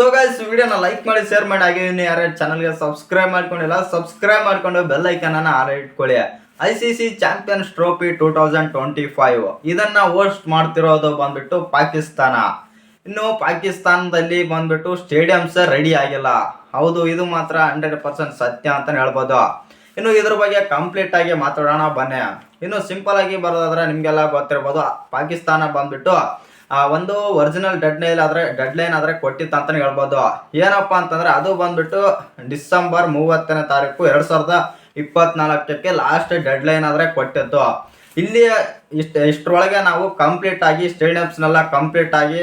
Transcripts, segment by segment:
So guys ವಿಡಿಯೋನ like ಮಾಡಿ share ಮಾಡಿ ಹಾಗೆ ಇನ್ನು ಯಾರು ಚಾನಲ್ಗೆ ಸಬ್ಸ್ಕ್ರೈಬ್ ಮಾಡ್ಕೊಂಡಿಲ್ಲ ಸಬ್ಸ್ಕ್ರೈಬ್ ಮಾಡ್ಕೊಂಡು ಬೆಲ್ ಐಕನ್ ಅನ್ನ ಆನ್ ಇಟ್ಕೊಳ್ಳಿ. ICC ಚಾಂಪಿಯನ್ಸ್ ಟ್ರೋಫಿ 2025 ಇದನ್ನ ಹೋಸ್ಟ್ ಮಾಡ್ತಿರೋದು ಬಂದ್ಬಿಟ್ಟು ಪಾಕಿಸ್ತಾನ. ಇನ್ನು ಪಾಕಿಸ್ತಾನದಲ್ಲಿ ಬಂದ್ಬಿಟ್ಟು ಸ್ಟೇಡಿಯಂಸ್ ರೆಡಿ ಆಗಿಲ್ಲ. ಹೌದು, ಇದು ಮಾತ್ರ 100% ಸತ್ಯ ಅಂತ ಹೇಳ್ಬೋದು. ಇನ್ನು ಇದ್ರ ಬಗ್ಗೆ ಕಂಪ್ಲೀಟ್ ಆಗಿ ಮಾತಾಡೋಣ ಬನ್ನಿ. ಇನ್ನು ಸಿಂಪಲ್ ಆಗಿ ಬರೋದಾದ್ರೆ ನಿಮ್ಗೆಲ್ಲ ಗೊತ್ತಿರ್ಬೋದು, ಪಾಕಿಸ್ತಾನ ಬಂದ್ಬಿಟ್ಟು ಒಂದು ಒರಿಜಿನಲ್ ಡೆಡ್ ಲೈನ್ ಆದ್ರೆ ಕೊಟ್ಟಿತ್ತು ಅಂತಾನೆ ಹೇಳ್ಬೋದು. ಏನಪ್ಪಾ ಅಂತಂದ್ರೆ ಅದು ಬಂದ್ಬಿಟ್ಟು ಡಿಸೆಂಬರ್ 30ನೇ ತಾರೀಕು 2024ಕ್ಕೆ ಲಾಸ್ಟ್ ಡೆಡ್ ಲೈನ್ ಆದ್ರೆ ಕೊಟ್ಟಿತ್ತು. ಇಲ್ಲಿ ಇಷ್ಟರೊಳಗೆ ನಾವು ಕಂಪ್ಲೀಟ್ ಆಗಿ ಸ್ಟೇಡಿಯಮ್ಸ್ನೆಲ್ಲ ಕಂಪ್ಲೀಟ್ ಆಗಿ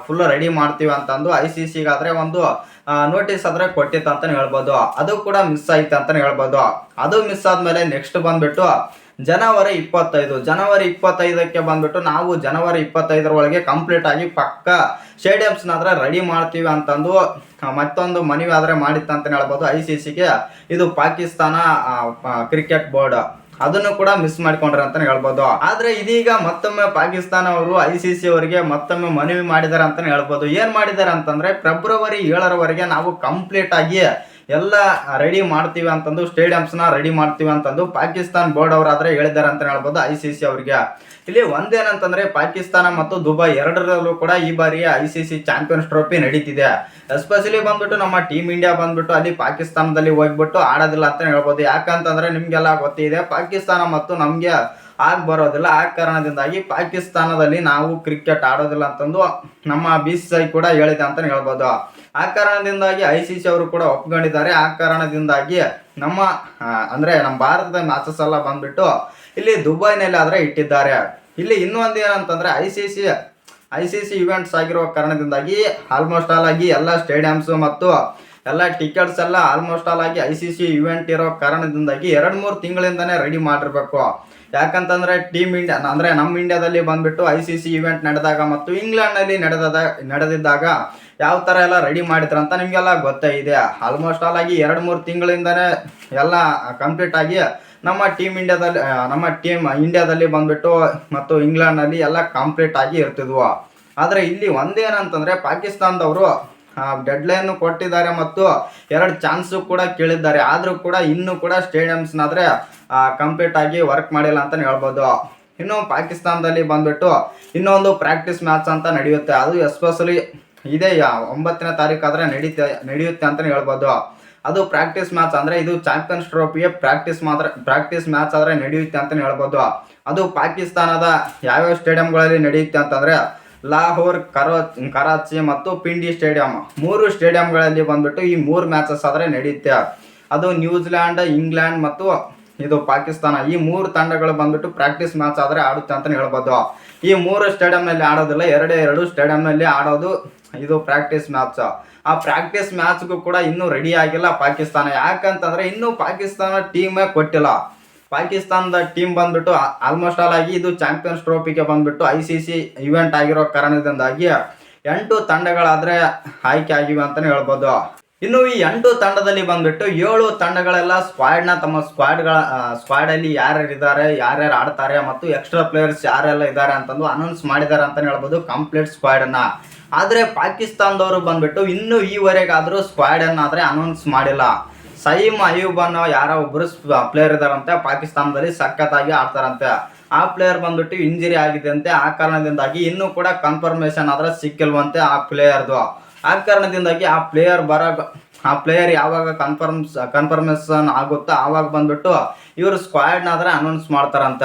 ಫುಲ್ ರೆಡಿ ಮಾಡ್ತೀವಿ ಅಂತಂದು ICCಗಾದ್ರೆ ಒಂದು ನೋಟಿಸ್ ಆದ್ರೆ ಕೊಟ್ಟಿತ್ತು ಅಂತಾನೆ ಹೇಳ್ಬೋದು. ಅದು ಕೂಡ ಮಿಸ್ ಆಯ್ತು ಅಂತಾನೆ ಹೇಳ್ಬೋದು. ಅದು ಮಿಸ್ ಆದ್ಮೇಲೆ ನೆಕ್ಸ್ಟ್ ಬಂದ್ಬಿಟ್ಟು ಜನವರಿ 25ಕ್ಕೆ ಬಂದ್ಬಿಟ್ಟು ನಾವು ಜನವರಿ 25ರ ಒಳಗೆ ಕಂಪ್ಲೀಟ್ ಆಗಿ ಪಕ್ಕ ಸ್ಟೇಡಿಯಮ್ಸ್ನಾದ್ರೆ ರೆಡಿ ಮಾಡ್ತೀವಿ ಅಂತಂದು ಮತ್ತೊಂದು ಮನವಿ ಆದ್ರೆ ಮಾಡಿತ್ತು ಅಂತಾನೆ ಹೇಳ್ಬೋದು ICCಗೆ. ಇದು ಪಾಕಿಸ್ತಾನ ಕ್ರಿಕೆಟ್ ಬೋರ್ಡ್ ಅದನ್ನು ಕೂಡ ಮಿಸ್ ಮಾಡ್ಕೊಂಡ್ರೆ ಅಂತಾನೆ ಹೇಳ್ಬೋದು. ಆದ್ರೆ ಇದೀಗ ಮತ್ತೊಮ್ಮೆ ಪಾಕಿಸ್ತಾನ ಅವರು ICC ಅವರಿಗೆ ಮತ್ತೊಮ್ಮೆ ಮನವಿ ಮಾಡಿದಾರೆ ಅಂತಾನೆ ಹೇಳ್ಬೋದು. ಏನ್ ಮಾಡಿದಾರೆ ಅಂತಂದ್ರೆ ಫೆಬ್ರವರಿ 7ರವರೆಗೆ ನಾವು ಕಂಪ್ಲೀಟ್ ಆಗಿ ಎಲ್ಲ ರೆಡಿ ಮಾಡ್ತೀವಿ ಅಂತಂದು ಸ್ಟೇಡಿಯಮ್ಸ್ನ ರೆಡಿ ಮಾಡ್ತೀವಿ ಅಂತಂದು ಪಾಕಿಸ್ತಾನ ಬೋರ್ಡ್ ಅವರಾದ್ರೆ ಹೇಳಿದ್ದಾರೆ ಅಂತ ಹೇಳ್ಬೋದು ICC ಅವರಿಗೆ. ಇಲ್ಲಿ ಒಂದೇನಂತಂದ್ರೆ ಪಾಕಿಸ್ತಾನ ಮತ್ತು ದುಬೈ ಎರಡರಲ್ಲೂ ಕೂಡ ಈ ಬಾರಿ ICC ಚಾಂಪಿಯನ್ಸ್ ಟ್ರೋಫಿ ನಡೀತಿದೆ. ಎಸ್ಪೆಷಲಿ ಬಂದ್ಬಿಟ್ಟು ನಮ್ಮ ಟೀಮ್ ಇಂಡಿಯಾ ಬಂದ್ಬಿಟ್ಟು ಅಲ್ಲಿ ಪಾಕಿಸ್ತಾನದಲ್ಲಿ ಹೋಗ್ಬಿಟ್ಟು ಆಡೋದಿಲ್ಲ ಅಂತ ಹೇಳ್ಬೋದು. ಯಾಕಂತಂದ್ರೆ ನಿಮ್ಗೆಲ್ಲ ಗೊತ್ತಿದೆ, ಪಾಕಿಸ್ತಾನ ಮತ್ತು ನಮ್ಗೆ ಬರೋದಿಲ್ಲ. ಆ ಕಾರಣದಿಂದಾಗಿ ಪಾಕಿಸ್ತಾನದಲ್ಲಿ ನಾವು ಕ್ರಿಕೆಟ್ ಆಡೋದಿಲ್ಲ ಅಂತಂದು ನಮ್ಮ BCCI ಕೂಡ ಹೇಳಿದೆ ಅಂತ ಹೇಳ್ಬೋದು. ಆ ಕಾರಣದಿಂದಾಗಿ ICC ಅವರು ಕೂಡ ಒಪ್ಕೊಂಡಿದ್ದಾರೆ. ಆ ಕಾರಣದಿಂದಾಗಿ ನಮ್ಮ ಭಾರತದ ಮ್ಯಾಚಸ್ ಎಲ್ಲ ಬಂದ್ಬಿಟ್ಟು ಇಲ್ಲಿ ದುಬೈನಲ್ಲಿ ಆದ್ರೆ ಇಟ್ಟಿದ್ದಾರೆ. ಇಲ್ಲಿ ಇನ್ನೊಂದು ಏನಂತಂದ್ರೆ ICC ಇವೆಂಟ್ಸ್ ಆಗಿರೋ ಕಾರಣದಿಂದಾಗಿ ಆಲ್ಮೋಸ್ಟ್ ಆಲ್ ಆಗಿ ಎಲ್ಲ ಸ್ಟೇಡಿಯಮ್ಸ್ ಮತ್ತು ಎಲ್ಲ ಟಿಕೆಟ್ಸ್ ಎಲ್ಲ ಆಲ್ಮೋಸ್ಟ್ ಆಲ್ ಆಗಿ ICC ಇವೆಂಟ್ ಇರೋ ಕಾರಣದಿಂದಾಗಿ 2-3 ತಿಂಗಳಿಂದಾನೇ ರೆಡಿ ಮಾಡಿರ್ಬೇಕು. ಯಾಕಂತಂದ್ರೆ ಟೀಮ್ ಇಂಡಿಯಾ ನಮ್ಮ ಇಂಡಿಯಾದಲ್ಲಿ ಬಂದ್ಬಿಟ್ಟು ICC ಇವೆಂಟ್ ನಡೆದಾಗ ಮತ್ತು ಇಂಗ್ಲೆಂಡ್ನಲ್ಲಿ ನಡೆದಿದ್ದಾಗ ಯಾವ ಥರ ಎಲ್ಲ ರೆಡಿ ಮಾಡಿದ್ರಂತ ನಿಮಗೆಲ್ಲ ಗೊತ್ತೇ ಇದೆ. ಆಲ್ಮೋಸ್ಟ್ ಆಲ್ ಆಗಿ 2-3 ತಿಂಗಳಿಂದನೇ ಎಲ್ಲ ಕಂಪ್ಲೀಟ್ ಆಗಿ ನಮ್ಮ ಟೀಮ್ ಇಂಡಿಯಾದಲ್ಲಿ ಬಂದ್ಬಿಟ್ಟು ಮತ್ತು ಇಂಗ್ಲೆಂಡ್ನಲ್ಲಿ ಎಲ್ಲ ಕಂಪ್ಲೀಟ್ ಆಗಿ ಇರ್ತಿದ್ವು. ಆದರೆ ಇಲ್ಲಿ ಒಂದೇನಂತಂದ್ರೆ ಪಾಕಿಸ್ತಾನದವರು ಡೆಡ್ ಲೈನ್ ಕೊಟ್ಟಿದ್ದಾರೆ ಮತ್ತು 2 ಚಾನ್ಸು ಕೂಡ ಕೇಳಿದ್ದಾರೆ. ಆದರೂ ಕೂಡ ಇನ್ನೂ ಕೂಡ ಸ್ಟೇಡಿಯಮ್ಸ್ನಾದ್ರೆ ಕಂಪ್ಲೀಟ್ ಆಗಿ ವರ್ಕ್ ಮಾಡಿಲ್ಲ ಅಂತಲೇ ಹೇಳ್ಬೋದು. ಇನ್ನು ಪಾಕಿಸ್ತಾನದಲ್ಲಿ ಬಂದ್ಬಿಟ್ಟು ಇನ್ನೊಂದು ಪ್ರಾಕ್ಟೀಸ್ ಮ್ಯಾಚ್ ಅಂತ ನಡೆಯುತ್ತೆ. ಅದು ಎಸ್ಪೆಷಲಿ ಇದೇ 9ನೇ ತಾರೀಕು ಆದ್ರೆ ನಡೆಯುತ್ತೆ ಅಂತಲೇ ಹೇಳ್ಬೋದು. ಅದು ಪ್ರಾಕ್ಟೀಸ್ ಮ್ಯಾಚ್ ಅಂದ್ರೆ ಇದು ಚಾಂಪಿಯನ್ಸ್ ಟ್ರೋಫಿಗೆ ಪ್ರಾಕ್ಟೀಸ್ ಮ್ಯಾಚ್ ಆದ್ರೆ ನಡೆಯುತ್ತೆ ಅಂತಲೇ ಹೇಳ್ಬೋದು. ಅದು ಪಾಕಿಸ್ತಾನದ ಯಾವ್ಯಾವ ಸ್ಟೇಡಿಯಂಗಳಲ್ಲಿ ನಡೆಯುತ್ತೆ ಅಂತಂದ್ರೆ ಲಾಹೋರ್, ಕರಾಚಿ ಮತ್ತು ಪಿಂಡಿ ಸ್ಟೇಡಿಯಂ 3 ಸ್ಟೇಡಿಯಂಗಳಲ್ಲಿ ಬಂದ್ಬಿಟ್ಟು ಈ 3 ಮ್ಯಾಚಸ್ ಆದ್ರೆ ನಡೆಯುತ್ತೆ. ಅದು ನ್ಯೂಜಿಲ್ಯಾಂಡ್, ಇಂಗ್ಲೆಂಡ್ ಮತ್ತು ಇದು ಪಾಕಿಸ್ತಾನ, ಈ 3 ತಂಡಗಳು ಬಂದ್ಬಿಟ್ಟು ಪ್ರಾಕ್ಟೀಸ್ ಮ್ಯಾಚ್ ಆದ್ರೆ ಆಡುತ್ತೆ ಅಂತಾನೆ ಹೇಳ್ಬೋದು. ಈ 3 ಸ್ಟೇಡಿಯಂನಲ್ಲಿ ಆಡೋದಿಲ್ಲ, 2 ಸ್ಟೇಡಿಯಂನಲ್ಲಿ ಆಡೋದು ಇದು ಪ್ರಾಕ್ಟೀಸ್ ಮ್ಯಾಚ್. ಆ ಪ್ರಾಕ್ಟೀಸ್ ಮ್ಯಾಚ್ಗೂ ಕೂಡ ಇನ್ನೂ ರೆಡಿ ಆಗಿಲ್ಲ ಪಾಕಿಸ್ತಾನ. ಯಾಕಂತಂದ್ರೆ ಇನ್ನೂ ಪಾಕಿಸ್ತಾನ ಟೀಮೇ ಕೊಟ್ಟಿಲ್ಲ. ಪಾಕಿಸ್ತಾನದ ಟೀಮ್ ಬಂದ್ಬಿಟ್ಟು ಆಲ್ಮೋಸ್ಟ್ ಆಲ್ ಆಗಿ ಇದು ಚಾಂಪಿಯನ್ಸ್ ಟ್ರೋಫಿಗೆ ಬಂದ್ಬಿಟ್ಟು ICC ಇವೆಂಟ್ ಆಗಿರೋ ಕಾರಣದಿಂದಾಗಿ 8 ತಂಡಗಳಾದ್ರೆ ಆಯ್ಕೆ ಆಗಿವೆ ಅಂತಾನೆ ಹೇಳ್ಬೋದು. ಇನ್ನು ಈ 8 ತಂಡದಲ್ಲಿ ಬಂದ್ಬಿಟ್ಟು 7 ತಂಡಗಳೆಲ್ಲ ತಮ್ಮ ಸ್ಕ್ವಾಡ್ ಅಲ್ಲಿ ಯಾರ್ಯಾರು ಇದ್ದಾರೆ, ಯಾರ್ಯಾರು ಆಡ್ತಾರೆ ಮತ್ತು ಎಕ್ಸ್ಟ್ರಾ ಪ್ಲೇಯರ್ಸ್ ಯಾರೆಲ್ಲ ಇದ್ದಾರೆ ಅಂತಂದು ಅನೌನ್ಸ್ ಮಾಡಿದ್ದಾರೆ ಅಂತಾನೆ ಹೇಳ್ಬೋದು ಕಂಪ್ಲೀಟ್ ಸ್ಕ್ವಾಡ್ ಅನ್ನ. ಆದ್ರೆ ಪಾಕಿಸ್ತಾನದವರು ಬಂದ್ಬಿಟ್ಟು ಇನ್ನೂ ಈವರೆಗಾದ್ರೂ ಸ್ಕ್ವಾಡ್ ಅನ್ನಾದ್ರೆ ಅನೌನ್ಸ್ ಮಾಡಿಲ್ಲ. ಸೈಮ್ ಅಯೂಬ್ ಅನ್ನೋ ಯಾರೋ ಒಬ್ರು ಪ್ಲೇಯರ್ ಇದಾರಂತೆ, ಪಾಕಿಸ್ತಾನದಲ್ಲಿ ಸಖತ್ತಾಗಿ ಆಡ್ತಾರಂತೆ. ಆ ಪ್ಲೇಯರ್ ಬಂದ್ಬಿಟ್ಟು ಇಂಜರಿ ಆಗಿದೆ ಅಂತೆ. ಆ ಕಾರಣದಿಂದಾಗಿ ಇನ್ನೂ ಕೂಡ ಕನ್ಫರ್ಮೇಶನ್ ಆದ್ರೆ ಸಿಕ್ಕಿಲ್ವಂತೆ ಆ ಪ್ಲೇಯರ್ದು. ಆ ಕಾರಣದಿಂದಾಗಿ ಆ ಪ್ಲೇಯರ್ ಯಾವಾಗ ಕನ್ಫರ್ಮೇಶನ್ ಆಗುತ್ತೋ ಆವಾಗ ಬಂದ್ಬಿಟ್ಟು ಇವರು ಸ್ಕ್ವಾಡ್ನಾದ್ರೆ ಅನೌನ್ಸ್ ಮಾಡ್ತಾರಂತ.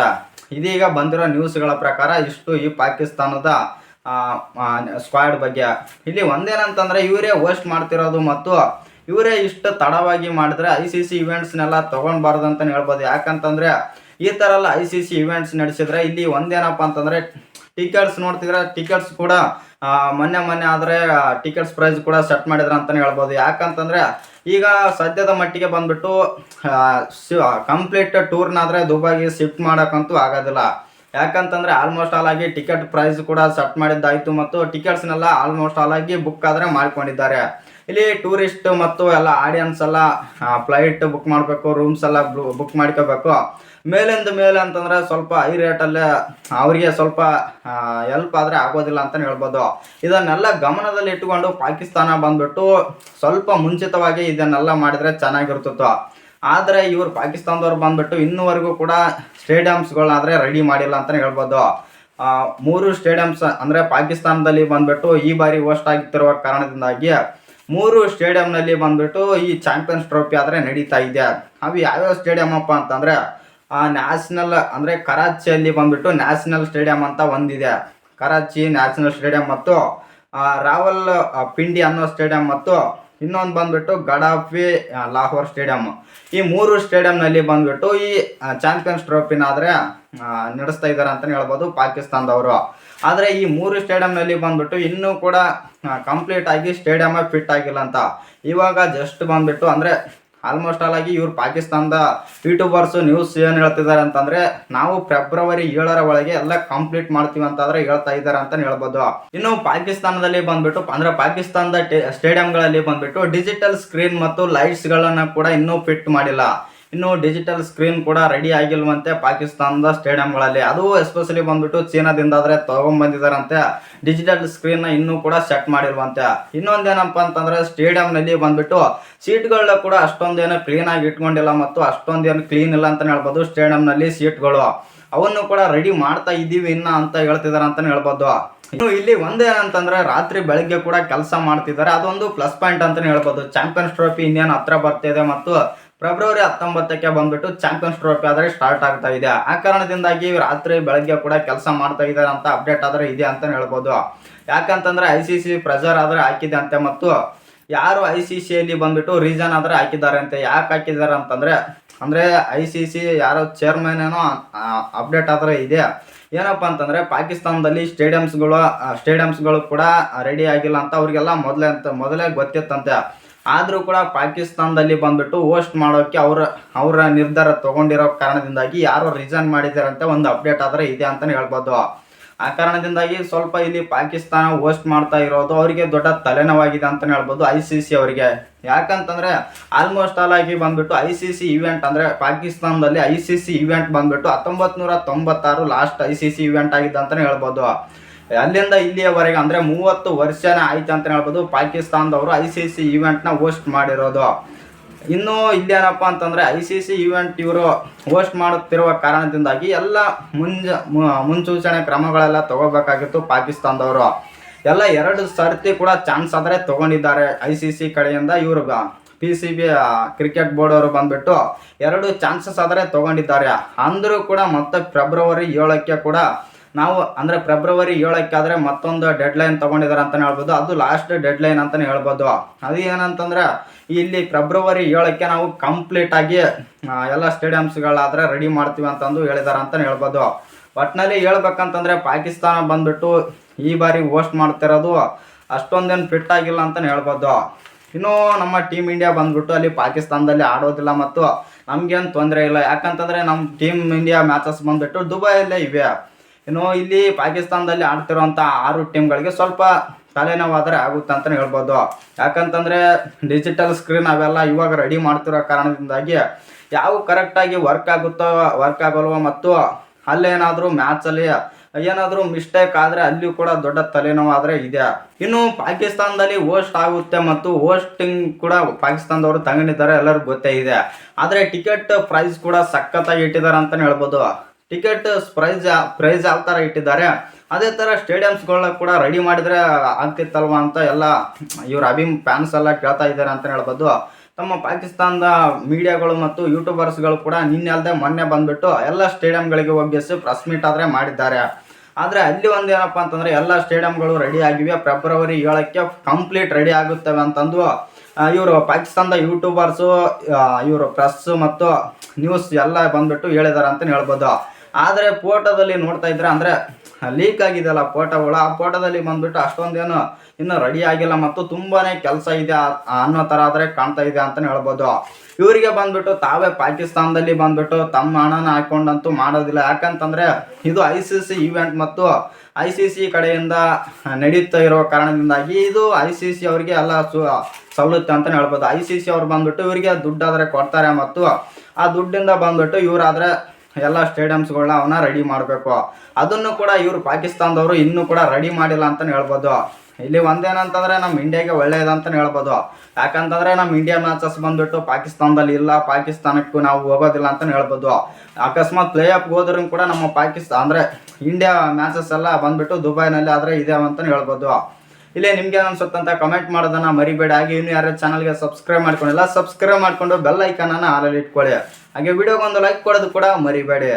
ಇದೀಗ ಬಂದಿರೋ ನ್ಯೂಸ್ಗಳ ಪ್ರಕಾರ ಇಷ್ಟು ಈ ಪಾಕಿಸ್ತಾನದ ಸ್ಕ್ವಾಡ್ ಬಗ್ಗೆ. ಇಲ್ಲಿ ಒಂದೇನಂತಂದ್ರೆ ಇವರೇ ಹೋಸ್ಟ್ ಮಾಡ್ತಿರೋದು ಮತ್ತು ಇವರೇ ಇಷ್ಟು ತಡವಾಗಿ ಮಾಡಿದ್ರೆ ICC ಇವೆಂಟ್ಸ್ನೆಲ್ಲ ತೊಗೊಂಡ್ಬಾರ್ದು ಅಂತಲೇ ಹೇಳ್ಬೋದು. ಯಾಕಂತಂದ್ರೆ ಈ ಥರ ಎಲ್ಲ ICC ಇವೆಂಟ್ಸ್ ನಡೆಸಿದ್ರೆ ಇಲ್ಲಿ ಒಂದೇನಪ್ಪ ಅಂತಂದ್ರೆ ಟಿಕೆಟ್ಸ್ ನೋಡ್ತಿದ್ರೆ ಟಿಕೆಟ್ಸ್ ಕೂಡ ಮೊನ್ನೆ ಆದರೆ ಟಿಕೆಟ್ಸ್ ಪ್ರೈಸ್ ಕೂಡ ಸೆಟ್ ಮಾಡಿದ್ರೆ ಅಂತಲೇ ಹೇಳ್ಬೋದು. ಯಾಕಂತಂದ್ರೆ ಈಗ ಸದ್ಯದ ಮಟ್ಟಿಗೆ ಬಂದ್ಬಿಟ್ಟು ಕಂಪ್ಲೀಟ್ ಟೂರ್ನಾದ್ರೆ ದುಬೈಗೆ ಶಿಫ್ಟ್ ಮಾಡೋಕ್ಕಂತೂ ಆಗೋದಿಲ್ಲ. ಯಾಕಂತಂದ್ರೆ ಆಲ್ಮೋಸ್ಟ್ ಆಲ್ ಆಗಿ ಟಿಕೆಟ್ ಪ್ರೈಸ್ ಕೂಡ ಸೆಟ್ ಮಾಡಿದ್ದಾಯಿತು ಮತ್ತು ಟಿಕೆಟ್ಸ್ನೆಲ್ಲ ಆಲ್ಮೋಸ್ಟ್ ಆಲ್ ಆಗಿ ಬುಕ್ ಆದ್ರೆ ಮಾಡ್ಕೊಂಡಿದ್ದಾರೆ. ಇಲ್ಲಿ ಟೂರಿಸ್ಟ್ ಮತ್ತು ಎಲ್ಲ ಆಡಿಯನ್ಸ್ ಎಲ್ಲ ಫ್ಲೈಟ್ ಬುಕ್ ಮಾಡಬೇಕು, ರೂಮ್ಸ್ ಎಲ್ಲ ಬುಕ್ ಮಾಡ್ಕೋಬೇಕು. ಮೇಲಿಂದ ಮೇಲೆ ಅಂತಂದ್ರೆ ಸ್ವಲ್ಪ ಹೈ ರೇಟಲ್ಲೇ ಅವರಿಗೆ ಸ್ವಲ್ಪ ಹೆಲ್ಪ್ ಆದರೆ ಆಗೋದಿಲ್ಲ ಅಂತಲೇ ಹೇಳ್ಬೋದು. ಇದನ್ನೆಲ್ಲ ಗಮನದಲ್ಲಿ ಇಟ್ಟುಕೊಂಡು ಪಾಕಿಸ್ತಾನ ಬಂದ್ಬಿಟ್ಟು ಸ್ವಲ್ಪ ಮುಂಚಿತವಾಗಿ ಇದನ್ನೆಲ್ಲ ಮಾಡಿದರೆ ಚೆನ್ನಾಗಿರ್ತಿತ್ತು. ಆದರೆ ಇವರು ಪಾಕಿಸ್ತಾನದವ್ರು ಬಂದ್ಬಿಟ್ಟು ಇನ್ನೂವರೆಗೂ ಕೂಡ ಸ್ಟೇಡಿಯಮ್ಸ್ಗಳನ್ನಾದರೆ ರೆಡಿ ಮಾಡಿಲ್ಲ ಅಂತಲೇ ಹೇಳ್ಬೋದು. 3 ಸ್ಟೇಡಿಯಮ್ಸ್ ಅಂದರೆ ಪಾಕಿಸ್ತಾನದಲ್ಲಿ ಬಂದ್ಬಿಟ್ಟು ಈ ಬಾರಿ ಹೋಸ್ಟ್ ಆಗ್ತಿರುವ ಕಾರಣದಿಂದಾಗಿ 3 ಸ್ಟೇಡಿಯಂನಲ್ಲಿ ಬಂದ್ಬಿಟ್ಟು ಈ ಚಾಂಪಿಯನ್ಸ್ ಟ್ರೋಫಿ ಆದರೆ ನಡೀತಾ ಇದೆ. ಅವು ಯಾವ್ಯಾವ ಸ್ಟೇಡಿಯಂ ಅಪ್ಪ ಅಂತಂದರೆ ನ್ಯಾಷನಲ್ ಅಂದರೆ ಕರಾಚಿಯಲ್ಲಿ ಬಂದ್ಬಿಟ್ಟು ನ್ಯಾಷನಲ್ ಸ್ಟೇಡಿಯಂ ಅಂತ ಒಂದಿದೆ. ಕರಾಚಿ ನ್ಯಾಷನಲ್ ಸ್ಟೇಡಿಯಂ ಮತ್ತು ರಾವಲ್ ಪಿಂಡಿ ಅನ್ನೋ ಸ್ಟೇಡಿಯಂ ಮತ್ತು ಇನ್ನೊಂದು ಬಂದ್ಬಿಟ್ಟು ಗಡಾಫಿ ಲಾಹೋರ್ ಸ್ಟೇಡಿಯಂ. ಈ 3 ಸ್ಟೇಡಿಯಂನಲ್ಲಿ ಬಂದ್ಬಿಟ್ಟು ಈ ಚಾಂಪಿಯನ್ಸ್ ಟ್ರೋಫಿನಾದರೆ ನಡೆಸ್ತಾ ಇದ್ದಾರೆ ಅಂತಲೇ ಹೇಳ್ಬೋದು ಪಾಕಿಸ್ತಾನದವರು. ಆದರೆ ಈ 3 ಸ್ಟೇಡಿಯಂನಲ್ಲಿ ಬಂದ್ಬಿಟ್ಟು ಇನ್ನೂ ಕೂಡ ಕಂಪ್ಲೀಟ್ ಆಗಿ ಸ್ಟೇಡಿಯಮ್ ಫಿಟ್ ಆಗಿಲ್ಲ ಅಂತ. ಇವಾಗ ಜಸ್ಟ್ ಬಂದ್ಬಿಟ್ಟು ಅಂದರೆ ಆಲ್ಮೋಸ್ಟ್ ಆಲ್ ಆಗಿ ಇವ್ರು ಪಾಕಿಸ್ತಾನದ ಯೂಟ್ಯೂಬರ್ಸು ನ್ಯೂಸ್ ಏನು ಹೇಳ್ತಿದ್ದಾರೆ ಅಂತಂದರೆ ನಾವು ಫೆಬ್ರವರಿ 7ರ ಒಳಗೆ ಎಲ್ಲ ಕಂಪ್ಲೀಟ್ ಮಾಡ್ತೀವಿ ಅಂತಂದರೆ ಹೇಳ್ತಾ ಇದ್ದಾರೆ ಅಂತಲೇ ಹೇಳ್ಬೋದು. ಇನ್ನು ಪಾಕಿಸ್ತಾನದಲ್ಲಿ ಬಂದ್ಬಿಟ್ಟು ಅಂದರೆ ಪಾಕಿಸ್ತಾನದ ಸ್ಟೇಡಿಯಂಗಳಲ್ಲಿ ಬಂದ್ಬಿಟ್ಟು ಡಿಜಿಟಲ್ ಸ್ಕ್ರೀನ್ ಮತ್ತು ಲೈಟ್ಸ್ಗಳನ್ನು ಕೂಡ ಇನ್ನೂ ಫಿಟ್ ಮಾಡಿಲ್ಲ. ಇನ್ನು ಡಿಜಿಟಲ್ ಸ್ಕ್ರೀನ್ ಕೂಡ ರೆಡಿ ಆಗಿಲ್ವಂತೆ ಪಾಕಿಸ್ತಾನದ ಸ್ಟೇಡಿಯಂಗಳಲ್ಲಿ. ಅದು ಎಸ್ಪೆಷಲಿ ಬಂದ್ಬಿಟ್ಟು ಚೀನಾದಿಂದಾದರೆ ತೊಗೊಂಡ್ಬಂದಿದ್ದಾರಂತೆ. ಡಿಜಿಟಲ್ ಸ್ಕ್ರೀನ್ನ ಇನ್ನೂ ಕೂಡ ಸೆಟ್ ಮಾಡಿಲ್ವಂತೆ. ಇನ್ನೊಂದೇನಪ್ಪ ಅಂತಂದರೆ ಸ್ಟೇಡಿಯಂನಲ್ಲಿ ಬಂದ್ಬಿಟ್ಟು ಸೀಟ್ಗಳನ್ನ ಕೂಡ ಅಷ್ಟೊಂದೇನು ಕ್ಲೀನಾಗಿ ಇಟ್ಕೊಂಡಿಲ್ಲ ಮತ್ತು ಅಷ್ಟೊಂದೇನು ಕ್ಲೀನ್ ಇಲ್ಲ ಅಂತಲೇ ಹೇಳ್ಬೋದು. ಸ್ಟೇಡಿಯಂನಲ್ಲಿ ಸೀಟ್ಗಳು ಅವನ್ನು ಕೂಡ ರೆಡಿ ಮಾಡ್ತಾ ಇದ್ದೀವಿ ಇನ್ನು ಅಂತ ಹೇಳ್ತಿದ್ದಾರೆ ಅಂತಲೇ ಹೇಳ್ಬೋದು. ಇನ್ನು ಇಲ್ಲಿ ಒಂದೇನಂತಂದ್ರೆ ರಾತ್ರಿ ಬೆಳಗ್ಗೆ ಕೂಡ ಕೆಲಸ ಮಾಡ್ತಿದ್ದಾರೆ, ಅದೊಂದು ಪ್ಲಸ್ ಪಾಯಿಂಟ್ ಅಂತಲೇ ಹೇಳ್ಬೋದು. ಚಾಂಪಿಯನ್ಸ್ ಟ್ರೋಫಿ ಇನ್ನೇನು ಹತ್ರ ಬರ್ತಿದೆ ಮತ್ತು ಫೆಬ್ರವರಿ 19ಕ್ಕೆ ಬಂದ್ಬಿಟ್ಟು ಚಾಂಪಿಯನ್ಸ್ ಟ್ರೋಫಿ ಆದರೆ ಸ್ಟಾರ್ಟ್ ಆಗ್ತಾ ಇದೆ. ಆ ಕಾರಣದಿಂದಾಗಿ ರಾತ್ರಿ ಬೆಳಗ್ಗೆ ಕೂಡ ಕೆಲಸ ಮಾಡ್ತಾ ಇದ್ದಾರೆ ಅಂತ ಅಪ್ಡೇಟ್ ಆದರೆ ಇದೆ ಅಂತಲೇ ಹೇಳ್ಬೋದು. ಯಾಕಂತಂದ್ರೆ ICC ಪ್ರೆಷರ್ ಆದರೆ ಹಾಕಿದೆ ಅಂತೆ ಮತ್ತು ಯಾರು ICCಯಲ್ಲಿ ಬಂದ್ಬಿಟ್ಟು ರೀಸನ್ ಆದರೆ ಹಾಕಿದ್ದಾರೆ ಅಂತೆ. ಯಾಕೆ ಹಾಕಿದ್ದಾರೆ ಅಂತಂದರೆ ICC ಯಾರೋ ಚೇರ್ಮನ್ ಏನೋ ಅಪ್ಡೇಟ್ ಆದರೆ ಇದೆ. ಏನಪ್ಪ ಅಂತಂದರೆ ಪಾಕಿಸ್ತಾನದಲ್ಲಿ ಸ್ಟೇಡಿಯಮ್ಸ್ಗಳು ಕೂಡ ರೆಡಿ ಆಗಿಲ್ಲ ಅಂತ ಅವ್ರಿಗೆಲ್ಲ ಮೊದಲೇ ಗೊತ್ತಿತ್ತಂತೆ. ಆದರೂ ಕೂಡ ಪಾಕಿಸ್ತಾನದಲ್ಲಿ ಬಂದ್ಬಿಟ್ಟು ಹೋಸ್ಟ್ ಮಾಡೋಕ್ಕೆ ಅವರ ನಿರ್ಧಾರ ತೊಗೊಂಡಿರೋ ಕಾರಣದಿಂದಾಗಿ ಯಾರೋ ರಿಸೈನ್ ಮಾಡಿದ್ದಾರಂತೆ ಒಂದು ಅಪ್ಡೇಟ್ ಆದರೆ ಇದೆ ಅಂತಲೇ ಹೇಳ್ಬೋದು. ಆ ಕಾರಣದಿಂದಾಗಿ ಸ್ವಲ್ಪ ಇಲ್ಲಿ ಪಾಕಿಸ್ತಾನ ಹೋಸ್ಟ್ ಮಾಡ್ತಾ ಇರೋದು ಅವರಿಗೆ ದೊಡ್ಡ ತಲೆನೋವಾಗಿದೆ ಅಂತಲೇ ಹೇಳ್ಬೋದು ICC ಅವರಿಗೆ. ಯಾಕಂತಂದರೆ ಆಲ್ಮೋಸ್ಟ್ ಆಲ್ ಆಗಿ ಬಂದ್ಬಿಟ್ಟು ICC ಇವೆಂಟ್ ಅಂದರೆ ಪಾಕಿಸ್ತಾನದಲ್ಲಿ ICC ಇವೆಂಟ್ ಬಂದ್ಬಿಟ್ಟು 1996 ಲಾಸ್ಟ್ ICC ಇವೆಂಟ್ ಆಗಿದ್ದ ಅಂತಲೇ ಹೇಳ್ಬೋದು. ಅಲ್ಲಿಂದ ಇಲ್ಲಿಯವರೆಗೆ ಅಂದರೆ 30 ವರ್ಷನೇ ಆಯ್ತು ಅಂತಲೇ ಹೇಳ್ಬೋದು ಪಾಕಿಸ್ತಾನದವರು ICC ಇವೆಂಟ್ನ ಹೋಸ್ಟ್ ಮಾಡಿರೋದು. ಇನ್ನು ಇಲ್ಲೇನಪ್ಪ ಅಂತಂದರೆ ICC ಇವೆಂಟ್ ಇವರು ಹೋಸ್ಟ್ ಮಾಡುತ್ತಿರುವ ಕಾರಣದಿಂದಾಗಿ ಎಲ್ಲ ಮುನ್ಸೂಚನೆ ಕ್ರಮಗಳೆಲ್ಲ ತಗೋಬೇಕಾಗಿತ್ತು ಪಾಕಿಸ್ತಾನದವರು. ಎಲ್ಲ 2 ಸರ್ತಿ ಕೂಡ ಚಾನ್ಸ್ ಆದರೆ ತೊಗೊಂಡಿದ್ದಾರೆ ICC ಕಡೆಯಿಂದ. ಇವರು PCB ಕ್ರಿಕೆಟ್ ಬೋರ್ಡ್ ಅವರು ಬಂದ್ಬಿಟ್ಟು 2 ಚಾನ್ಸಸ್ ಆದರೆ ತೊಗೊಂಡಿದ್ದಾರೆ. ಅಂದರೂ ಕೂಡ ಮತ್ತೆ ಫೆಬ್ರವರಿ 7ಕ್ಕೆ ಕೂಡ ನಾವು ಅಂದರೆ ಫೆಬ್ರವರಿ 7ಕ್ಕೆ ಆದರೆ ಮತ್ತೊಂದು ಡೆಡ್ಲೈನ್ ತೊಗೊಂಡಿದ್ದಾರೆ ಅಂತಲೇ ಹೇಳ್ಬೋದು. ಅದು ಲಾಸ್ಟ್ ಡೆಡ್ಲೈನ್ ಅಂತಲೇ ಹೇಳ್ಬೋದು. ಅದು ಏನಂತಂದರೆ ಇಲ್ಲಿ ಫೆಬ್ರವರಿ 7ಕ್ಕೆ ನಾವು ಕಂಪ್ಲೀಟಾಗಿ ಎಲ್ಲ ಸ್ಟೇಡಿಯಮ್ಸ್ಗಳಾದರೆ ರೆಡಿ ಮಾಡ್ತೀವಿ ಅಂತಂದು ಹೇಳಿದ್ದಾರೆ ಅಂತಲೇ ಹೇಳ್ಬೋದು. ಒಟ್ಟಿನಲ್ಲಿ ಹೇಳ್ಬೇಕಂತಂದರೆ ಪಾಕಿಸ್ತಾನ ಬಂದ್ಬಿಟ್ಟು ಈ ಬಾರಿ ಹೋಸ್ಟ್ ಮಾಡ್ತಿರೋದು ಅಷ್ಟೊಂದೇನು ಫಿಟ್ ಆಗಿಲ್ಲ ಅಂತಲೇ ಹೇಳ್ಬೋದು. ಇನ್ನು ನಮ್ಮ ಟೀಮ್ ಇಂಡಿಯಾ ಬಂದ್ಬಿಟ್ಟು ಅಲ್ಲಿ ಪಾಕಿಸ್ತಾನದಲ್ಲಿ ಆಡೋದಿಲ್ಲ ಮತ್ತು ನಮಗೇನು ತೊಂದರೆ ಇಲ್ಲ. ಯಾಕಂತಂದರೆ ನಮ್ಮ ಟೀಮ್ ಇಂಡಿಯಾ ಮ್ಯಾಚಸ್ ಬಂದ್ಬಿಟ್ಟು ದುಬೈಯಲ್ಲೇ ಇವೆ. ಇನ್ನು ಇಲ್ಲಿ ಪಾಕಿಸ್ತಾನದಲ್ಲಿ ಆಡ್ತಿರೋಂಥ 6 ಟೀಮ್ಗಳಿಗೆ ಸ್ವಲ್ಪ ತಲೆನೋವಾದರೆ ಆಗುತ್ತೆ ಅಂತಲೇ ಹೇಳ್ಬೋದು. ಯಾಕಂತಂದರೆ ಡಿಜಿಟಲ್ ಸ್ಕ್ರೀನ್ ಅವೆಲ್ಲ ಇವಾಗ ರೆಡಿ ಮಾಡ್ತಿರೋ ಕಾರಣದಿಂದಾಗಿ ಯಾವ ಕರೆಕ್ಟಾಗಿ ವರ್ಕ್ ಆಗಲ್ವೋ ಮತ್ತು ಅಲ್ಲೇನಾದರೂ ಮ್ಯಾಚಲ್ಲಿ ಏನಾದರೂ ಮಿಸ್ಟೇಕ್ ಆದರೆ ಅಲ್ಲಿಯೂ ಕೂಡ ದೊಡ್ಡ ತಲೆನೋವಾದರೆ ಇದೆ. ಇನ್ನು ಪಾಕಿಸ್ತಾನದಲ್ಲಿ ಹೋಸ್ಟ್ ಆಗುತ್ತೆ ಮತ್ತು ಹೋಸ್ಟಿಂಗ್ ಕೂಡ ಪಾಕಿಸ್ತಾನದವರು ತಗೊಂಡಿದ್ದಾರೆ, ಎಲ್ಲರಿಗೂ ಗೊತ್ತೇ ಇದೆ. ಆದರೆ ಟಿಕೆಟ್ ಪ್ರೈಸ್ ಕೂಡ ಸಖತ್ತಾಗಿ ಇಟ್ಟಿದ್ದಾರೆ ಅಂತಲೇ ಹೇಳ್ಬೋದು. ಟಿಕೆಟ್ ಪ್ರೈಸ್ ಯಾವ ಥರ ಇಟ್ಟಿದ್ದಾರೆ ಅದೇ ಥರ ಸ್ಟೇಡಿಯಮ್ಸ್ಗಳನ್ನ ಕೂಡ ರೆಡಿ ಮಾಡಿದರೆ ಆಗ್ತಿತ್ತಲ್ವ ಅಂತ ಎಲ್ಲ ಇವ್ರ ಫ್ಯಾನ್ಸ್ ಎಲ್ಲ ಕೇಳ್ತಾ ಇದ್ದಾರೆ ಅಂತಲೇ ಹೇಳ್ಬೋದು. ತಮ್ಮ ಪಾಕಿಸ್ತಾನದ ಮೀಡಿಯಾಗಳು ಮತ್ತು ಯೂಟ್ಯೂಬರ್ಸ್ಗಳು ಕೂಡ ನಿನ್ನೆ ಅಲ್ಲದೆ ಮೊನ್ನೆ ಬಂದುಬಿಟ್ಟು ಎಲ್ಲ ಸ್ಟೇಡಿಯಂಗಳಿಗೆ ಹೋಗಿಸಿ ಪ್ರೆಸ್ ಮೀಟ್ ಆದರೆ ಮಾಡಿದ್ದಾರೆ. ಆದರೆ ಅಲ್ಲಿ ಒಂದು ಏನಪ್ಪ ಅಂತಂದರೆ ಎಲ್ಲ ಸ್ಟೇಡಿಯಂಗಳು ರೆಡಿ ಆಗಿವೆ, ಫೆಬ್ರವರಿ 7ಕ್ಕೆ ಕಂಪ್ಲೀಟ್ ರೆಡಿ ಆಗುತ್ತವೆ ಅಂತಂದು ಇವರು ಪಾಕಿಸ್ತಾನದ ಯೂಟ್ಯೂಬರ್ಸು ಇವರು ಪ್ರೆಸ್ ಮತ್ತು ನ್ಯೂಸ್ ಎಲ್ಲ ಬಂದುಬಿಟ್ಟು ಹೇಳಿದ್ದಾರೆ ಅಂತಲೇ ಹೇಳ್ಬೋದು. ಆದರೆ ಫೋಟೋದಲ್ಲಿ ನೋಡ್ತಾ ಇದ್ರೆ ಅಂದರೆ ಲೀಕ್ ಆಗಿದೆಯಲ್ಲ ಫೋಟೋಗಳು, ಆ ಫೋಟೋದಲ್ಲಿ ಬಂದುಬಿಟ್ಟು ಅಷ್ಟೊಂದೇನು ಇನ್ನೂ ರೆಡಿ ಆಗಿಲ್ಲ ಮತ್ತು ತುಂಬಾ ಕೆಲಸ ಇದೆ ಅನ್ನೋ ಥರ ಆದರೆ ಕಾಣ್ತಾ ಇದೆ ಅಂತಲೇ ಹೇಳ್ಬೋದು. ಇವರಿಗೆ ಬಂದುಬಿಟ್ಟು ತಾವೇ ಪಾಕಿಸ್ತಾನದಲ್ಲಿ ಬಂದುಬಿಟ್ಟು ತಮ್ಮ ಹಣನ ಹಾಕ್ಕೊಂಡಂತೂ ಮಾಡೋದಿಲ್ಲ. ಯಾಕಂತಂದರೆ ಇದು ICC ಇವೆಂಟ್ ಮತ್ತು ICC ಕಡೆಯಿಂದ ನಡೀತಾ ಇರೋ ಕಾರಣದಿಂದಾಗಿ ಇದು ICC ಅವರಿಗೆ ಎಲ್ಲ ಸವಲತ್ತು ಅಂತಲೇ ಹೇಳ್ಬೋದು. ICC ಅವ್ರು ಬಂದುಬಿಟ್ಟು ಇವರಿಗೆ ದುಡ್ಡಾದರೆ ಕೊಡ್ತಾರೆ ಮತ್ತು ಆ ದುಡ್ಡಿಂದ ಬಂದುಬಿಟ್ಟು ಇವರಾದರೆ ಎಲ್ಲ ಸ್ಟೇಡಿಯಮ್ಸ್ಗಳನ್ನ ಅವನ್ನ ರೆಡಿ ಮಾಡಬೇಕು. ಅದನ್ನು ಕೂಡ ಇವರು ಪಾಕಿಸ್ತಾನದವರು ಇನ್ನೂ ಕೂಡ ರೆಡಿ ಮಾಡಿಲ್ಲ ಅಂತಲೇ ಹೇಳ್ಬೋದು. ಇಲ್ಲಿ ಒಂದೇನಂತಂದರೆ ನಮ್ಮ ಇಂಡಿಯಾಗೆ ಒಳ್ಳೆಯದಂತಲೇ ಹೇಳ್ಬೋದು. ಯಾಕಂತಂದರೆ ನಮ್ಮ ಇಂಡಿಯಾ ಮ್ಯಾಚಸ್ ಬಂದುಬಿಟ್ಟು ಪಾಕಿಸ್ತಾನದಲ್ಲಿ ಇಲ್ಲ, ಪಾಕಿಸ್ತಾನಕ್ಕೂ ನಾವು ಹೋಗೋದಿಲ್ಲ ಅಂತಲೇ ಹೇಳ್ಬೋದು. ಅಕಸ್ಮಾತ್ ಪ್ಲೇ ಆಫ್ಗೆ ಹೋದ್ರೂ ಕೂಡ ನಮ್ಮ ಪಾಕಿಸ್ತಾನ ಅಂದರೆ ಇಂಡಿಯಾ ಮ್ಯಾಚಸ್ ಎಲ್ಲ ಬಂದುಬಿಟ್ಟು ದುಬೈನಲ್ಲಿ ಆದರೆ ಇದೆ ಅಂತಲೇ ಹೇಳ್ಬೋದು. ಇಲ್ಲೇ ನಿಮ್ಗೆ ಏನು ಅನ್ಸುತ್ತೆ ಅಂತ ಕಮೆಂಟ್ ಮಾಡೋದನ್ನ ಮರಿಬೇಡಿ. ಹಾಗೆ ಇನ್ನು ಯಾರು ಚಾನಲ್ಗೆ ಸಬ್ಸ್ಕ್ರೈಬ್ ಮಾಡ್ಕೊಂಡಿಲ್ಲ ಸಬ್ಸ್ಕ್ರೈಬ್ ಮಾಡ್ಕೊಂಡು ಬೆಲ್ ಐಕನನ್ನು ಆಲಲ್ಲಿ ಇಟ್ಕೊಳ್ಳಿ. ಹಾಗೆ ವಿಡಿಯೋಗೊಂದು ಲೈಕ್ ಕೊಡೋದು ಕೂಡ ಮರಿಬೇಡಿ.